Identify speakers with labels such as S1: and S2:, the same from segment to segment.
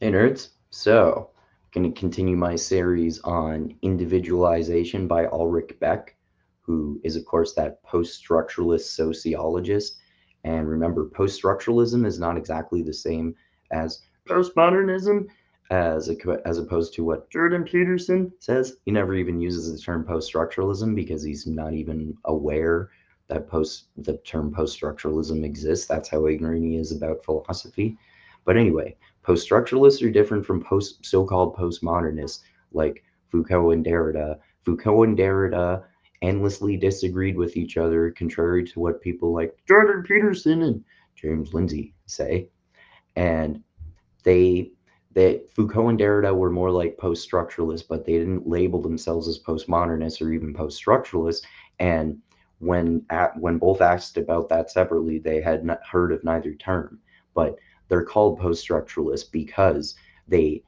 S1: Hey nerds, so I'm going to continue my series on Individualization by Ulrich Beck, who is, of course, that post-structuralist sociologist. And remember, post-structuralism is not exactly the same as postmodernism, as opposed to what Jordan Peterson says. He never even uses the term post-structuralism because he's not even aware that the term post-structuralism exists. That's how ignorant he is about philosophy. But anyway, post-structuralists are different from so-called postmodernists like Foucault and Derrida. Foucault and Derrida endlessly disagreed with each other, contrary to what people like Jordan Peterson and James Lindsay say. And they Foucault and Derrida were more like post-structuralists, but they didn't label themselves as postmodernists or even post-structuralists. And when both asked about that separately, they had not heard of neither term. But they're called post-structuralists because they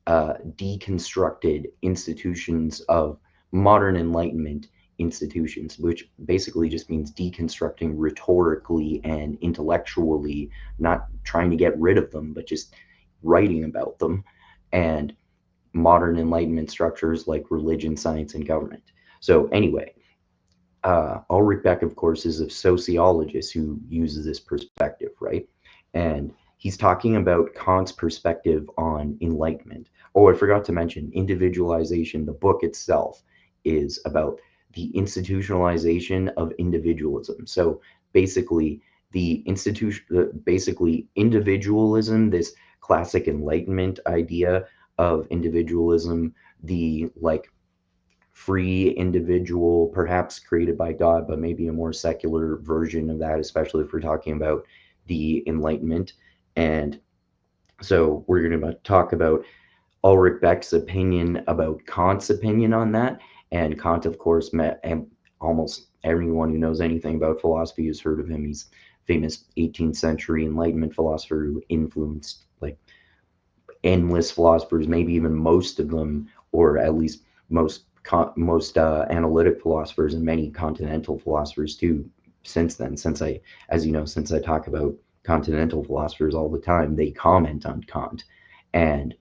S1: deconstructed institutions of modern Enlightenment institutions, which basically just means deconstructing rhetorically and intellectually, not trying to get rid of them, but just writing about them, and modern Enlightenment structures like religion, science, and government. So anyway, Ulrich Beck, of course, is a sociologist who uses this perspective, right? And he's talking about Kant's perspective on enlightenment. Oh, I forgot to mention, Individualization, the book itself, is about the institutionalization of individualism. So basically, basically individualism, this classic Enlightenment idea of individualism, the like free individual, perhaps created by God, but maybe a more secular version of that, especially if we're talking about the Enlightenment. And so we're going to talk about Ulrich Beck's opinion about Kant's opinion on that. And Kant, of course, met, and almost everyone who knows anything about philosophy has heard of him. He's famous 18th century Enlightenment philosopher who influenced like endless philosophers, maybe even most of them, or at least most analytic philosophers and many continental philosophers too. Since then, as you know, since I talk about continental philosophers all the time, they comment on Kant. And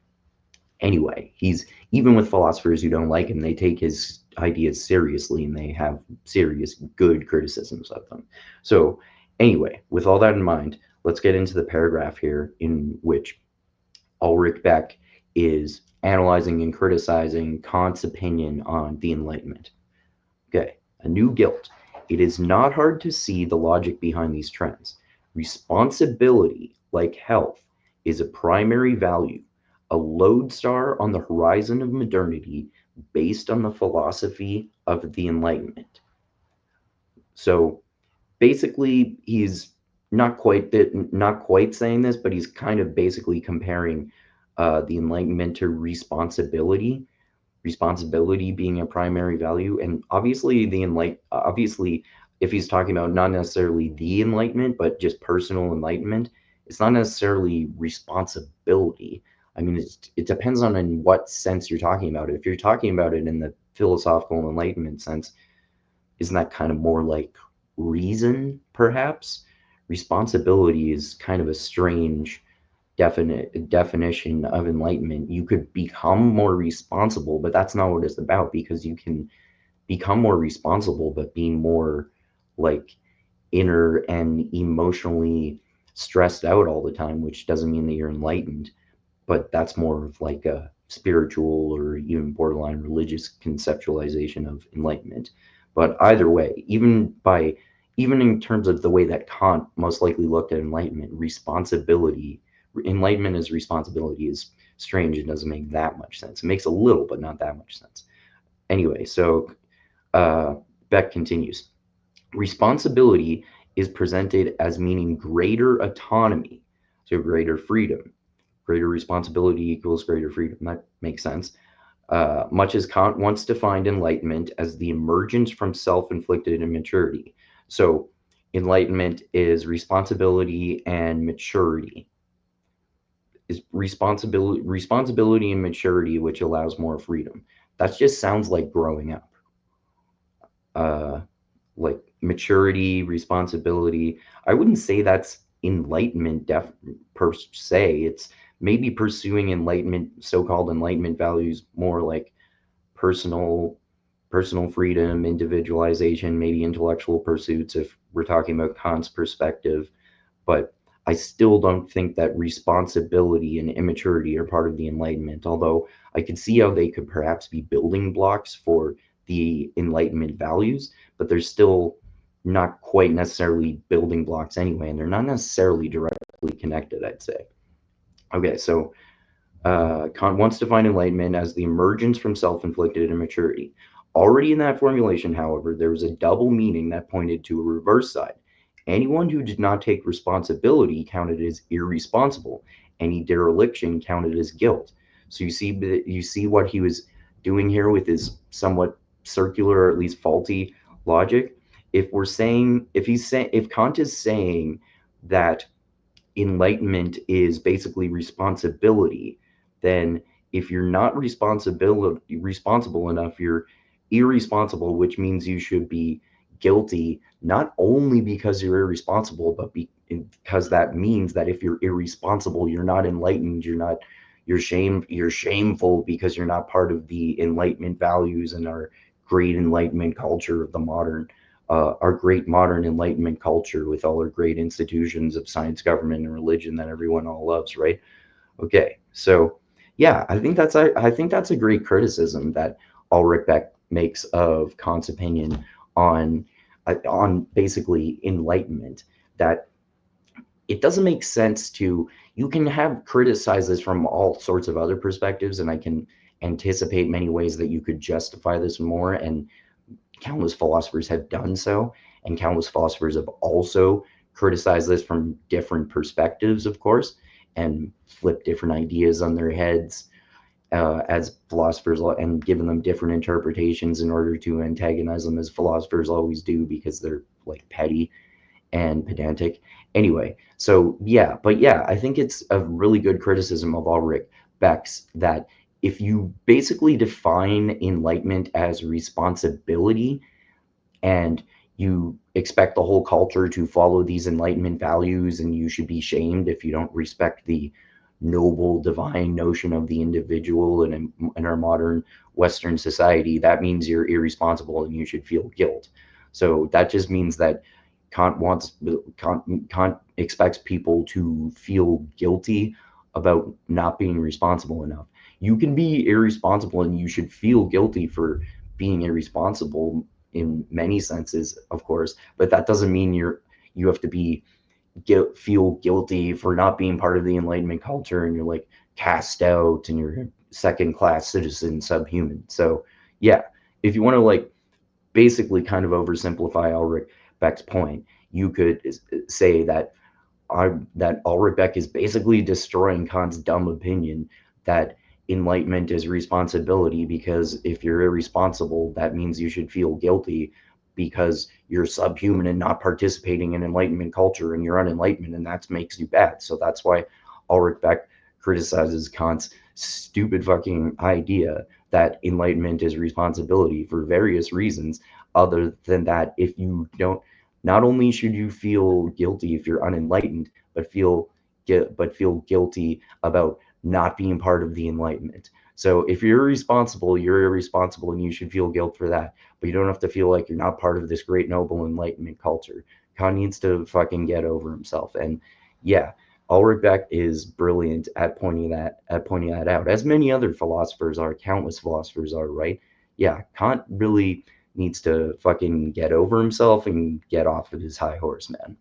S1: anyway, he's even with philosophers who don't like him, they take his ideas seriously and they have serious, good criticisms of them. So, anyway, with all that in mind, let's get into the paragraph here in which Ulrich Beck is analyzing and criticizing Kant's opinion on the Enlightenment. Okay, a new guilt. It is not hard to see the logic behind these trends. Responsibility, like health, is a primary value, a lodestar on the horizon of modernity based on the philosophy of the Enlightenment. So basically, he's not quite saying this, but he's kind of basically comparing the Enlightenment to responsibility being a primary value, and obviously, if he's talking about not necessarily the Enlightenment, but just personal enlightenment, it's not necessarily responsibility. I mean, it depends on in what sense you're talking about it. If you're talking about it in the philosophical Enlightenment sense, isn't that kind of more like reason, perhaps? Responsibility is kind of a strange definition of enlightenment. You could become more responsible, but that's not what it's about, because you can become more responsible, but being more like inner and emotionally stressed out all the time, which doesn't mean that you're enlightened, but that's more of like a spiritual or even borderline religious conceptualization of enlightenment. But either way, even in terms of the way that Kant most likely looked at enlightenment as responsibility is strange. It doesn't make that much sense. It makes a little, but not that much sense. Anyway, so Beck continues. Responsibility is presented as meaning greater autonomy, so greater freedom. Greater responsibility equals greater freedom. That makes sense. Much as Kant once defined enlightenment as the emergence from self-inflicted immaturity. So enlightenment is responsibility and maturity. Is responsibility and maturity, which allows more freedom. That just sounds like growing up. Like maturity, responsibility. I wouldn't say that's enlightenment per se. It's maybe pursuing enlightenment, so-called enlightenment values, more like personal personal freedom, individualization, maybe intellectual pursuits if we're talking about Kant's perspective. But I still don't think that responsibility and immaturity are part of the Enlightenment, although I could see how they could perhaps be building blocks for the Enlightenment values, but they're still not quite necessarily building blocks anyway, and they're not necessarily directly connected, I'd say. Okay, so Kant wants to find enlightenment as the emergence from self inflicted immaturity. Already in that formulation, however, there was a double meaning that pointed to a reverse side. Anyone who did not take responsibility counted as irresponsible. Any dereliction counted as guilt. So you see what he was doing here with his somewhat circular, or at least faulty logic. If Kant is saying that enlightenment is basically responsibility, then if you're not responsible enough, you're irresponsible, which means you should be guilty, not only because you're irresponsible, but because that means that if you're irresponsible, you're not enlightened, you're shameful because you're not part of the enlightenment values and our great enlightenment culture of the modern our great modern enlightenment culture with all our great institutions of science, government, and religion that everyone all loves, right? Okay, so yeah, I think that's a great criticism that Ulrich Beck makes of Kant's opinion on basically enlightenment. That it doesn't make sense to you can have criticize this from all sorts of other perspectives, and I can anticipate many ways that you could justify this more, and countless philosophers have done so, and countless philosophers have also criticized this from different perspectives, of course, and flipped different ideas on their heads as philosophers and given them different interpretations in order to antagonize them, as philosophers always do, because they're like petty and pedantic. Anyway, so yeah, but yeah, I think it's a really good criticism of Ulrich Beck's that if you basically define enlightenment as responsibility, and you expect the whole culture to follow these enlightenment values, and you should be shamed if you don't respect the noble divine notion of the individual in our modern Western society, that means you're irresponsible and you should feel guilt. So that just means that Kant expects people to feel guilty about not being responsible enough. You can be irresponsible and you should feel guilty for being irresponsible in many senses, of course, but that doesn't mean you have to feel guilty for not being part of the Enlightenment culture, and you're like cast out and you're a second class citizen, subhuman. So yeah, if you want to like basically kind of oversimplify Ulrich Beck's point, you could say that that Ulrich Beck is basically destroying Kant's dumb opinion that enlightenment is responsibility, because if you're irresponsible, that means you should feel guilty because you're subhuman and not participating in enlightenment culture, and you're unenlightenment, and that makes you bad. So that's why Ulrich Beck criticizes Kant's stupid fucking idea that enlightenment is responsibility for various reasons. Other than that, if you don't, not only should you feel guilty if you're unenlightened, but feel guilty about not being part of the enlightenment. So if you're irresponsible, you're irresponsible, and you should feel guilt for that. But you don't have to feel like you're not part of this great noble enlightenment culture. Kant needs to fucking get over himself. And yeah, Ulrich Beck is brilliant at pointing that out, as many other philosophers are, countless philosophers are, right? Yeah, Kant really needs to fucking get over himself and get off of his high horse, man.